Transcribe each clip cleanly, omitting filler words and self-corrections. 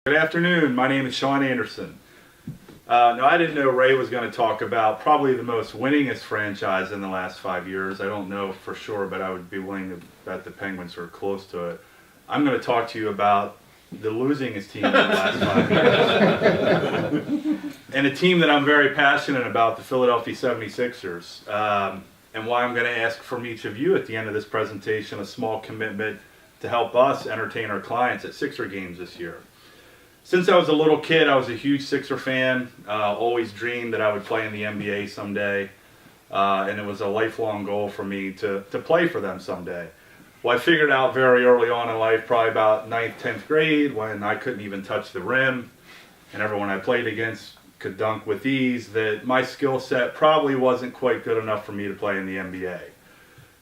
Good afternoon, my name is Shawn Anderson. Now I didn't know Ray was going to talk about probably the most winningest franchise in the last 5 years. I don't know for sure, but I would be willing to bet the Penguins are close to it. I'm going to talk to you about the losingest team in the last 5 years. And a team that I'm very passionate about, the Philadelphia 76ers. And why I'm going to ask from each of you at the end of this presentation a small commitment to help us entertain our clients at Sixer games this year. Since I was a little kid, I was a huge Sixer fan. Always dreamed that I would play in the NBA someday. And it was a lifelong goal for me to play for them someday. Well, I figured out very early on in life, probably about 9th, 10th grade, when I couldn't even touch the rim, and everyone I played against could dunk with ease, that my skill set probably wasn't quite good enough for me to play in the NBA.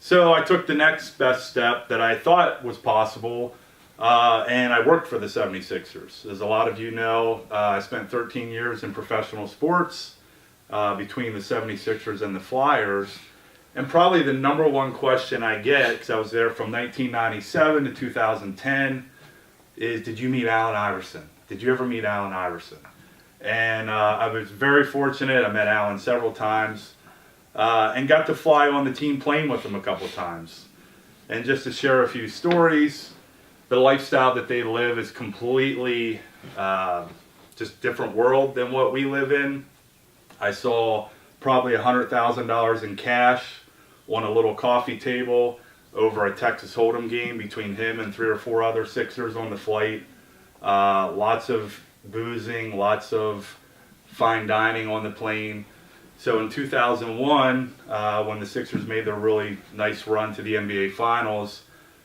So I took the next best step that I thought was possible, and I worked for the 76ers. As a lot of you know, I spent 13 years in professional sports between the 76ers and the Flyers. And probably the number one question I get, because I was there from 1997 to 2010, is, did you meet Allen Iverson? Did you ever meet Allen Iverson? And I was very fortunate. I met Allen several times and got to fly on the team plane with him a couple times. And just to share a few stories, the lifestyle that they live is completely just different world than what we live in. I saw probably $100,000 in cash on a little coffee table over a Texas Hold'em game between him and 3 or 4 other Sixers on the flight. Lots of boozing, lots of fine dining on the plane. So in 2001, when the Sixers made their really nice run to the NBA Finals,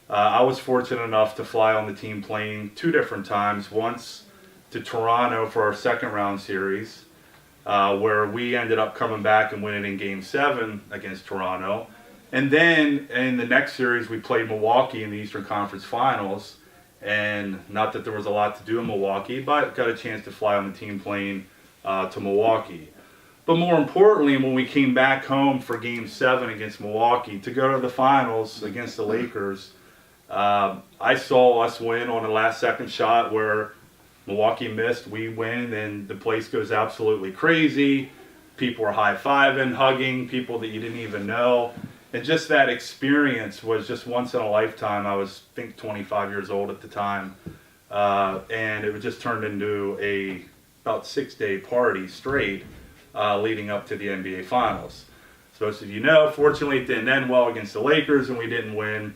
I was fortunate enough to fly on the team plane 2 different times. Once to Toronto for our second round series, where we ended up coming back and winning in Game 7 against Toronto. And then in the next series, we played Milwaukee in the Eastern Conference Finals. And not that there was a lot to do in Milwaukee, but got a chance to fly on the team plane to Milwaukee. But more importantly, when we came back home for Game 7 against Milwaukee to go to the finals against the Lakers, I saw us win on a last-second shot where Milwaukee missed, we win, and the place goes absolutely crazy. People are high-fiving, hugging, people that you didn't even know. And just that experience was just once in a lifetime. I was, I think, 25 years old at the time. And it just turned into a about 6-day party straight leading up to the NBA Finals. So most of you know, fortunately, it didn't end well against the Lakers and we didn't win.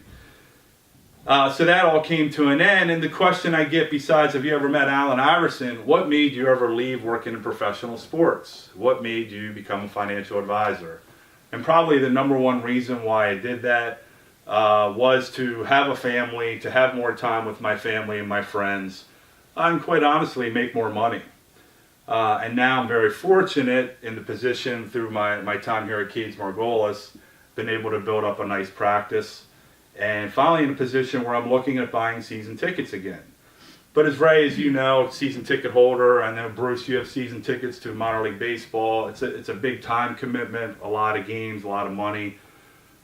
So that all came to an end, and the question I get besides, have you ever met Allen Iverson, what made you ever leave working in professional sports? What made you become a financial advisor? And probably the number one reason why I did that was to have a family, to have more time with my family and my friends, and quite honestly, make more money. And now I'm very fortunate in the position through my time here at Cades Margolis, been able to build up a nice practice. And finally in a position where I'm looking at buying season tickets again. But as Ray, as you know, season ticket holder, I know Bruce, you have season tickets to minor league baseball. It's a big time commitment, a lot of games, a lot of money.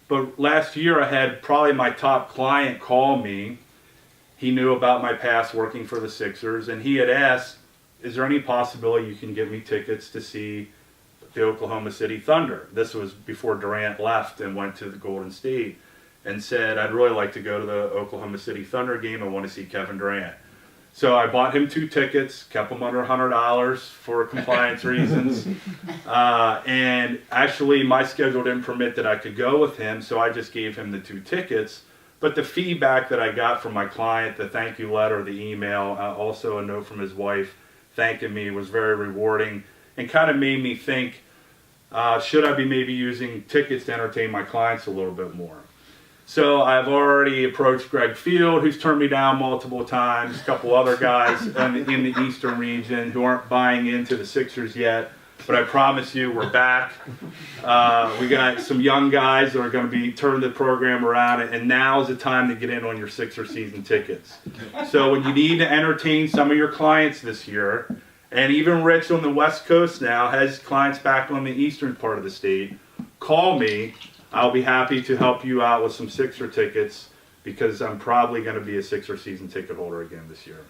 But last year I had probably my top client call me. He knew about my past working for the Sixers, and he had asked, is there any possibility you can give me tickets to see the Oklahoma City Thunder? This was before Durant left and went to the Golden State. And said, I'd really like to go to the Oklahoma City Thunder game. I want to see Kevin Durant. So I bought him 2 tickets, kept them under $100 for compliance reasons. And actually, my schedule didn't permit that I could go with him, so I just gave him the 2 tickets. But the feedback that I got from my client, the thank you letter, the email, also a note from his wife thanking me, was very rewarding and kind of made me think, should I be maybe using tickets to entertain my clients a little bit more? So I've already approached Greg Field, who's turned me down multiple times, a couple other guys in the Eastern region who aren't buying into the Sixers yet. But I promise you, we're back. We got some young guys that are going to be turning the program around, and now is the time to get in on your Sixer season tickets. So when you need to entertain some of your clients this year, and even Rich on the West Coast now has clients back on the eastern part of the state, call me. I'll be happy to help you out with some Sixer tickets because I'm probably going to be a Sixer season ticket holder again this year.